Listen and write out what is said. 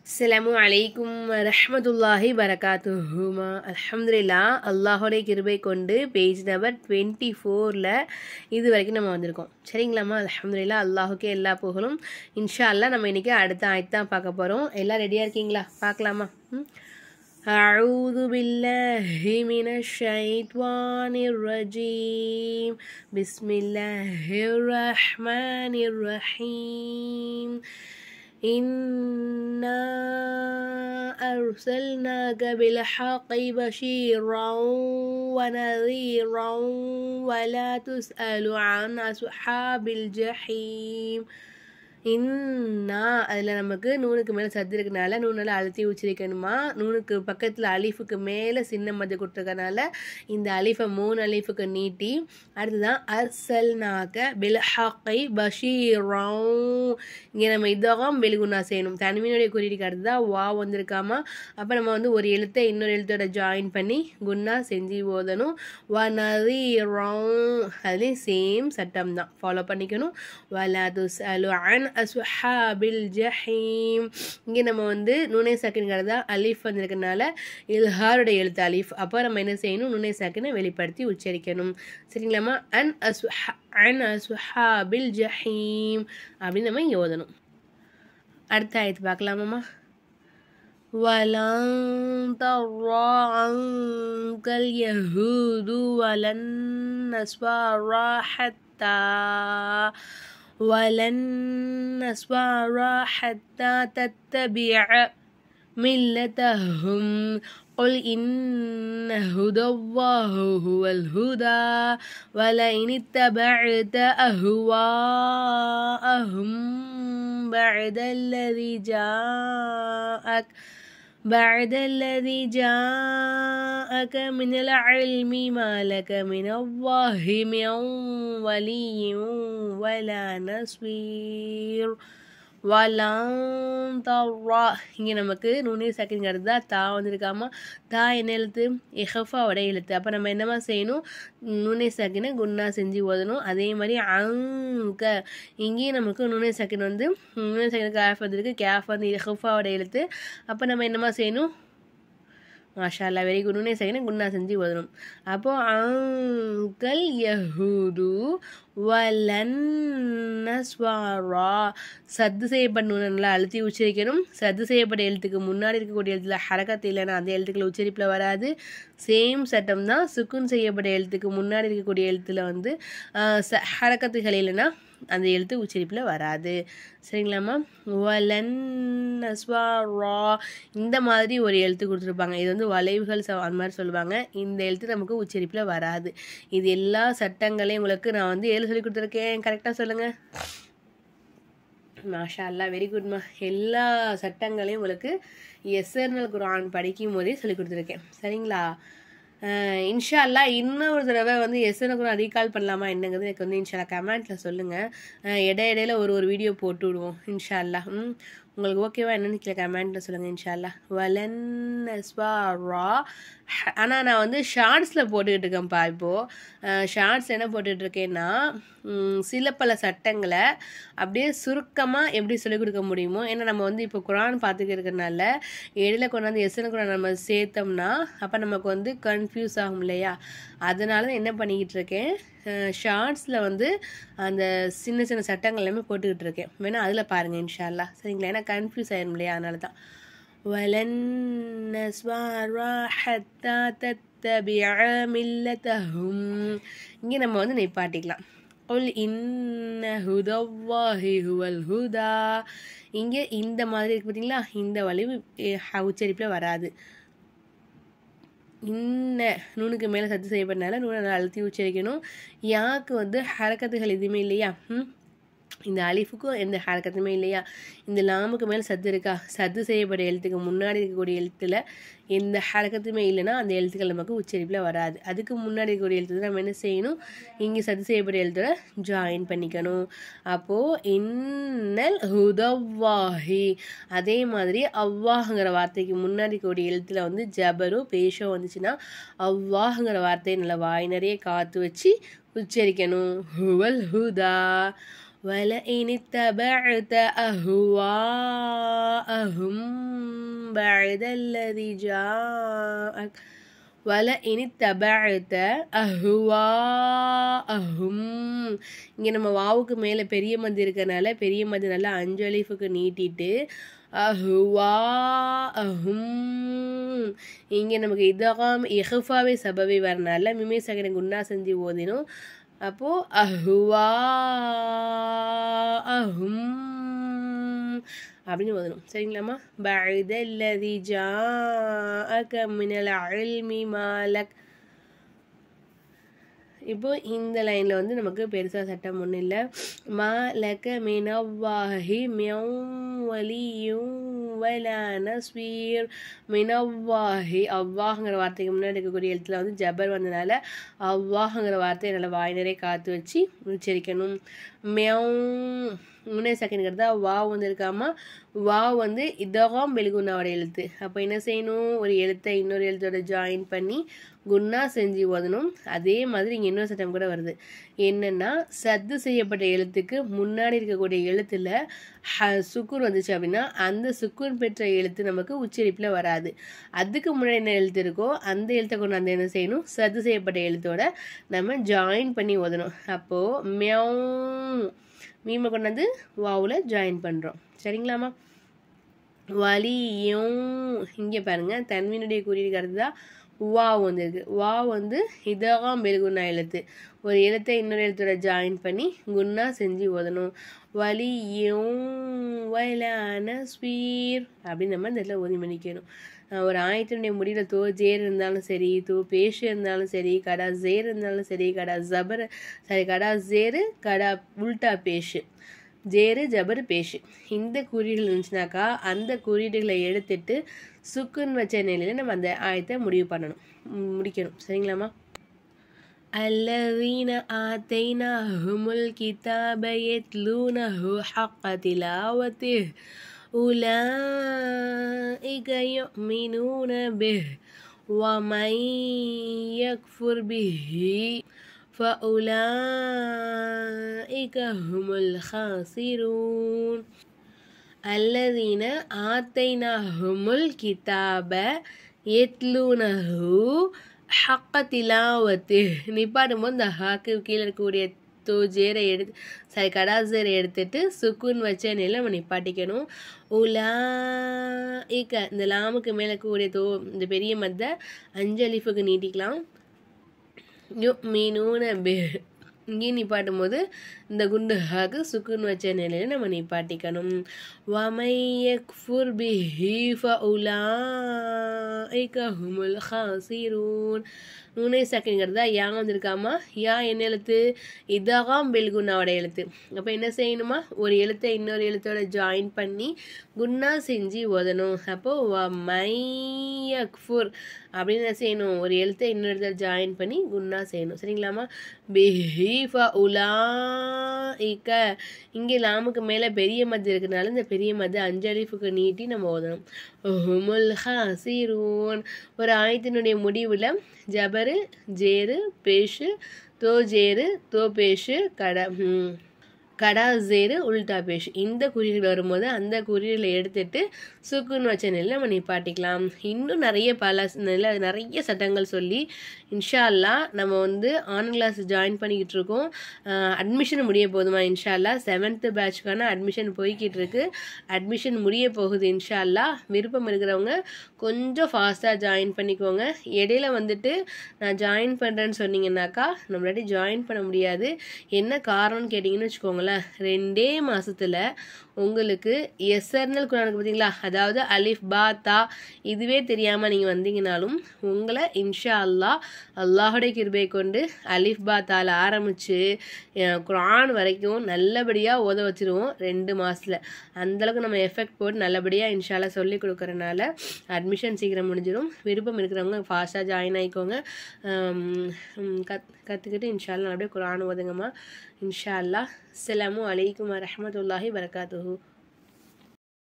அஸ்ஸலாமு அலைக்கும் வரஹ்மத்துல்லாஹி வரகாத்துஹுமா. அல்ஹம்துலில்லா, அல்லாஹோடைய கிருபை கொண்டு பேஜ் நம்பர் 24ல் இது வரைக்கும் நம்ம வந்திருக்கோம். சரிங்களாம்மா? அல்ஹம்துலில்லா, அல்லாஹுக்கே எல்லா புகழும். இன்ஷா அல்லாஹ் நம்ம இன்றைக்கி அடுத்த ஆயத்து தான் பார்க்க போகிறோம். எல்லாம் ரெடியாக இருக்கீங்களா? பார்க்கலாமா? அஊது பில்லாஹி மினஷ் ஷைத்வானிர் ரஜீம். பிஸ்மில்லாஹிர் ரஹ்மானிர் ரஹீம். إنا أرسلناك بالحق بشيرا ونذيرا ولا تسأل عن أصحاب الجحيم. இன்னா அதில் நமக்கு நூனுக்கு மேலே சத்து இருக்கனால நூனில் அழுத்தி உச்சரிக்கணுமா. நூனுக்கு பக்கத்தில் அலிஃபுக்கு மேலே சின்ன மதி கொடுத்துருக்கனால இந்த அலிஃபை 3 அலிஃபுக்கு நீட்டி அடுத்துதான் அர்சல்நாக பில்ஹக்கை பஷீரம். இங்கே நம்ம இதகம் பெலுகுன்னா செய்யணும். தனிமையுடைய குறியீடுக்கு அடுத்துதான் வா வந்திருக்காமா. அப்போ நம்ம ஒரு எழுத்தை இன்னொரு எழுத்தோட ஜாயின் பண்ணி குன்னா செஞ்சு ஓதணும். வநதீரம் அதுலேயும் சேம் சட்டம் தான் ஃபாலோ பண்ணிக்கணும். வலா துஸ்அலு அன் அஸ்ஹாபில் ஜஹீம். இங்கே நம்ம நுனை சாக்கின்கிறதா அலிஃப் வந்திருக்கனால இல்ஹாருடைய எழுத்து அலிஃப். அப்போ நம்ம என்ன செய்யணும்? நுனை சாக்கினை வெளிப்படுத்தி உச்சரிக்கணும். சரிங்களாம்மா? அன் அஸ்ஹாபில் ஜஹீம் அப்படின்னு நம்ம ஓதணும். அடுத்த ஆயத்து பார்க்கலாமாம்மா. وَلَن تَرْضَىٰ عَنكَ الْيَهُودُ وَلَا النَّصَارَىٰ حَتَّىٰ تَتَّبِعَ مِلَّتَهُمْ قُلْ إِنَّ هُدَى اللَّهِ هُوَ الْهُدَىٰ وَلَئِنِ اتَّبَعْتَ أَهْوَاءَهُم بعد الذي جاءك من العلم ما لك من الله من ولي ولا نصير. வலம் தர்ரா. இங்கே நமக்கு நுனி சாக்கின்கிறது தான் தா வந்திருக்காமா. தா என்ன எழுத்து? இஹஃபாவோட எழுத்து. அப்போ நம்ம என்னமா செய்யணும்? நுனை சாக்கினை குன்னா செஞ்சு ஓதணும். அதே மாதிரி அங்க இங்கேயும் நமக்கு நுனை சாக்கின் நுனை சாக்கின் கேஃப் வந்திருக்கு. கேஃப் இஹஃபாவோட எழுத்து. அப்போ நம்ம என்னமா செய்யணும்? மாஷா அல்லா, வெரி குட். நுனை சாக்கினை குன்னா செஞ்சு ஓதணும். அப்போது அங்கல் யஹூது வலன் நஸ்வாரா. சத்து செய்யப்பட்ட நல்லா அழுத்தி உச்சரிக்கணும். சத்து செய்யப்பட்ட எழுத்துக்கு முன்னாடி இருக்கக்கூடிய எழுத்துல ஹரக்கத்து இல்லைன்னா அந்த எழுத்துக்களை உச்சரிப்பில் வராது. சேம் சட்டம் தான். சுக்குன் செய்யப்பட்ட எழுத்துக்கு முன்னாடி இருக்கக்கூடிய எழுத்துல ஹரக்கத்துகள் இல்லைன்னா அந்த எழுத்து உச்சரிப்பில் வராது. சரிங்களாம்மா? வலன் நஸ்வாரா இந்த மாதிரி ஒரு எழுத்து கொடுத்துருப்பாங்க. இது வளைவுகள் அந்த மாதிரி சொல்லுவாங்க. இந்த எழுத்து நமக்கு உச்சரிப்பில் வராது. இது எல்லா சட்டங்களையும் உங்களுக்கு நான் சொல்லி கொடுத்துருக்கேன். கரெக்டாக சொல்லுங்கள். மாஷா அல்லா, வெரி குட்மா. எல்லா சட்டங்களையும் உங்களுக்கு எஸ்எர்னல் குர்ஆன் படிக்கும் போதே சொல்லி கொடுத்துருக்கேன். சரிங்களா? இன்ஷா அல்லா இன்னொரு தடவை எஸ்எர்னல் குர்ஆன் ரீகால் பண்ணலாமா என்னங்கிறது எனக்கு இன்ஷா அல்லா கமெண்ட்டில் சொல்லுங்கள். இடையில ஒரு வீடியோ போட்டு விடுவோம் இன்ஷா அல்லா. உங்களுக்கு ஓகேவா என்னன்னு கீழே கமெண்ட்டில் சொல்லுங்கள் இன்ஷா அல்லா. வலன் நஸ்வாரா. ஆனால் நான் ஷார்ட்ஸில் போட்டுக்கிட்டு இருக்கேன்ப்பா. இப்போது ஷார்ட்ஸ் என்ன போட்டுட்ருக்கேன்னா சில பல சட்டங்களை அப்படியே சுருக்கமாக எப்படி சொல்லிக் கொடுக்க முடியுமோ. ஏன்னா நம்ம இப்போ குர்ஆன் பார்த்துக்க இருக்கிறனால இடையில கொண்டாந்து எஸ்எர்னல் குர்ஆன் நம்ம சேர்த்தோம்னா அப்போ நமக்கு கன்ஃபியூஸ் ஆகும் இல்லையா? அதனால தான் என்ன பண்ணிக்கிட்டு இருக்கேன், ஷார்ட்ஸில் அந்த சின்ன சின்ன சட்டங்கள் எல்லாமே போட்டுக்கிட்டு இருக்கேன். வேணால் அதில் பாருங்கள் இன்ஷா அல்லா. சரிங்களா? ஏன்னா கன்ஃபியூஸ் ஆயிடும் இல்லையா? அதனால தான். வலன் நஸ்வாரா ஹத்தா தத்தபிஅ மில்லதஹும். இங்கே நம்ம நிப்பாட்டிக்கலாம். குல் இன்ன ஹுதல்லாஹி ஹுவல் ஹுதா. இங்கே இந்த மாதிரி இருக்கு பார்த்தீங்களா? இந்த வளைவு உச்சரிப்பில் வராது. இன்ன நூனுக்கு மேலே சத்து செய்யப்பட்டனால நூனை நல்லா அழுத்தி உச்சரிக்கணும். யாக்கு ஹரக்கத்துகள் எதுவுமே இல்லையா? இந்த அலிஃபுக்கும் எந்த ஹரக்கத்துமே இல்லையா? இந்த லாமுக்கு மேலே சத்து இருக்கா? சத்து செய்யப்பட்ட எழுத்துக்கு முன்னாடி இருக்கக்கூடிய எழுத்துல எந்த ஹரக்கத்துமே இல்லைன்னா அந்த எழுத்துக்கள் நமக்கு உச்சரிப்பில் வராது. அதுக்கு முன்னாடி இருக்கக்கூடிய எழுத்து நம்ம என்ன செய்யணும்? இங்கே சத்து செய்யப்பட்ட எழுத்தோட ஜாயின் பண்ணிக்கணும். அப்போது இன்னல் ஹுதல்லாஹி. அதே மாதிரி அல்லாஹுங்கிற வார்த்தைக்கு முன்னாடி இருக்கக்கூடிய எழுத்துல ஜபரோ பேஷோ வந்துச்சுன்னா அல்லாஹுங்கிற வார்த்தையை நல்லா வாய் நிறைய காற்று வச்சு உச்சரிக்கணும். ஹுவல் ஹுதா. وَلَئِنِ اتَّبَعْتَ أَهْوَاءَهُم بعد الذي جاءك ولئن اتبعت أهواءهم. இங்கே நம்ம வாவுக்கு மேலே பெரிய மது இருக்கனால பெரிய மது நல்லா 5 அலிஃபுக்கு நீட்டிட்டு அஹ்வாஅஹும். இங்கே நமக்கு இதகாம் இஹ்ஃபாவே சபவி வரனால மிமே சகன குன்னா செஞ்சு ஓதினோம். அப்போது அஹ்வாஅஹும் அப்படின்னு ஓதணும். சரிங்களாம்மா? பஅதல்லதி ஜாஅக மினல் இல்மி மாலக். இப்போ இந்த லைனில் வந்து நமக்கு பெருசாக சட்டம் ஒன்றும் இல்லை. மாலக மினல்லாஹி மின் வலியும் வலா நஸ்வீர். மினல்லாஹி அல்லாஹ்ங்கிற வார்த்தைக்கு முன்னாடி இருக்கக்கூடிய எழுத்துல வந்து ஜபர் வந்தனால அல்லாஹ்ங்கிற வார்த்தையை நல்லா வாய் நிறைய காத்து வச்சு உச்சரிக்கணும். மியங் முன்னே செகண்ட்ங்கிறதா வாவ் வந்து இருக்காமா, வாவ் வந்து இதகாம் பெல்குன்னாவோட எழுத்து. அப்போ என்ன செய்யணும், ஒரு எழுத்தை இன்னொரு எழுத்தோட ஜாயின் பண்ணி குன்னா செஞ்சு ஓதணும். அதே மாதிரி இங்கே இன்னொரு சட்டம் கூட வருது. என்னென்னா சத்து செய்யப்பட்ட எழுத்துக்கு முன்னாடி இருக்கக்கூடிய எழுத்தில் சுக்குன் வந்துச்சு அப்படின்னா அந்த சுக்குன் பெற்ற எழுத்து நமக்கு உச்சரிப்பில் வராது. அதுக்கு முன்னாடி என்ன எழுத்து இருக்கோ அந்த எழுத்தை கொண்டு வந்து என்ன செய்யணும், சத்து செய்யப்பட்ட எழுத்தோட நம்ம ஜாயின் பண்ணி ஓதணும். அப்போது மியாங் மீமை கொண்டு வந்து வாவில் ஜாயின் பண்ணுறோம். சரிங்களாம்மா? வலியும் இங்கே பாருங்கள் தன்வினுடைய குறியீடு தான் வாவ் வந்துருக்கு. வாவ் வந்து இதகாம் பெல்குன்னா எழுத்து. ஒரு எழுத்தை இன்னொரு எழுத்தோட ஜாயின் பண்ணி குன்னா செஞ்சு ஓதணும். வலியும் வலான ஸ்வீர் அப்படின்னு நம்ம இந்த இடத்துல ஓதி பண்ணிக்கணும். ஒரு ஆயத்தினுடைய முடிவில் தோ ஜேர் இருந்தாலும் சரி, தோ பேஷ் இருந்தாலும் சரி, கடா ஜேர் இருந்தாலும் சரி, கடா ஜபர் சரி, கடா ஜேரு கடா உல்டா பேஷு, ஜேரு ஜபர் பேஷு இந்த குறியீடுகள் இருந்துச்சுனாக்கா அந்த குறியீடுகளை எடுத்துட்டு சுக்குன் வச்ச நிலையில் நம்ம அந்த ஆயத்தை முடிக்கணும். சரிங்களாம்மா? الذين آتيناهم الكتاب يتلونه حق تلاوته أولئك يؤمنون به ومن يكفر به فأولئك هم الخاسرون. الذين آتيناهم الكتاب يتلونه حق تلاوته. நிப்பாடும்போது இந்த ஹாக்கு கீழே இருக்கக்கூடிய தோ ஜேரை கடா ஜேரை எடுத்துட்டு சுக்குன் வச்ச நிலை நம்ம நிப்பாட்டிக்கணும். உலாஇக இந்த லாமுக்கு மேலே கூடிய இந்த பெரிய மத்த 5 அலிஃபுக்கு நீட்டிக்கலாம். யுமினூன பிஹ் இங்கே நிப்பாட்டும் போது இந்த குண்டு ஹாக்கு சுக்குன் வச்ச நிலையில் நம்ம நிப்பாட்டிக்கணும். வமை யக்ஃபுர் பிஹி ஃபஉலாஇக ஹுமுல் ஹாசிரூன். நூனை சக்குங்கிறதா யா வந்திருக்காமா, யா என்ன எழுத்து, இதகாம் பெல்குன்னாவோட எழுத்து. அப்போ என்ன செய்யணுமா, ஒரு எழுத்தை இன்னொரு எழுத்தோட ஜாயின் பண்ணி குன்னா செஞ்சு ஓதணும். அப்போது வமை யக்ஃபுர் அப்படின்னு என்ன செய்யணும், ஒரு எழுத்தை இன்னொரு எழுத்தை ஜாயின் பண்ணி குன்னா செய்யணும். சரிங்களாமா? பிஹி ஃபஉலாஇக இங்கே லாமுக்கு மேலே பெரிய மது இருக்கிறதுனால இந்த பெரிய மது 5 அலிஃபுக்கு நீட்டி நம்ம ஓதணும். ஹுமுல் ஹாசிரூன் ஒரு ஆயத்தினுடைய முடிவில் ஜபரு ஜேரு பேஷு தோ ஜேரு தோ பேஷு கடா ஜேரு உல்டா பேஷ் இந்த குறியீடு வரும்போது அந்த குறியீடுகளை எடுத்துட்டு சுக்குன் வச்ச நிலையில் நம்ம நிப்பாட்டிக்கலாம். இன்னும் நிறைய சட்டங்கள் சொல்லி இன்ஷா அல்லா நம்ம வந்து ஆன்லைன் கிளாஸ் ஜாயின் பண்ணிக்கிட்டு இருக்கோம். அட்மிஷன் முடிய போதுமா இன்ஷா அல்லா 7th பேட்ச்க்கான அட்மிஷன் போய்கிட்டு இருக்கு. அட்மிஷன் முடிய போகுது இன்ஷா அல்லா. விருப்பம் இருக்கிறவங்க கொஞ்சம் ஃபாஸ்ட்டாக ஜாயின் பண்ணிக்கோங்க. இடையில வந்துட்டு நான் ஜாயின் பண்ணுறேன்னு சொன்னீங்கன்னாக்கா நம்மளாட்டி ஜாயின் பண்ண முடியாது. என்ன காரணம்னு கேட்டிங்கன்னு வச்சுக்கோங்களேன், 2 மாதத்தில் உங்களுக்கு எஸ்எர்னல் குரானுக்கு பார்த்தீங்களா, அதாவது அலிஃப் பா தா இதுவே தெரியாமல் நீங்கள் வந்தீங்கனாலும் உங்களை இன்ஷா அல்லா அல்லாஹுடைய கிருபை கொண்டு அலிஃப் பா தால ஆரம்பித்து குரான் வரைக்கும் நல்லபடியாக ஓத வச்சுருவோம் 2 மாதத்தில். அந்தளவுக்கு நம்ம எஃபெக்ட் போட்டு நல்லபடியாக இன்ஷா அல்லா சொல்லி கொடுக்குறனால அட்மிஷன் சீக்கிரம் முடிஞ்சிடும். விருப்பம் இருக்கிறவங்க ஃபாஸ்ட்டாக ஜாயின் ஆகிக்கோங்க. கற்றுக்கிட்டு இன்ஷா அல்லா நல்லபடியாக குரான் ஓதுங்கம்மா இன்ஷா அல்லா. அஸ்ஸலாமு அலைக்கும் வரஹ்மத்துல்லாஹி வரகாத்துஹு.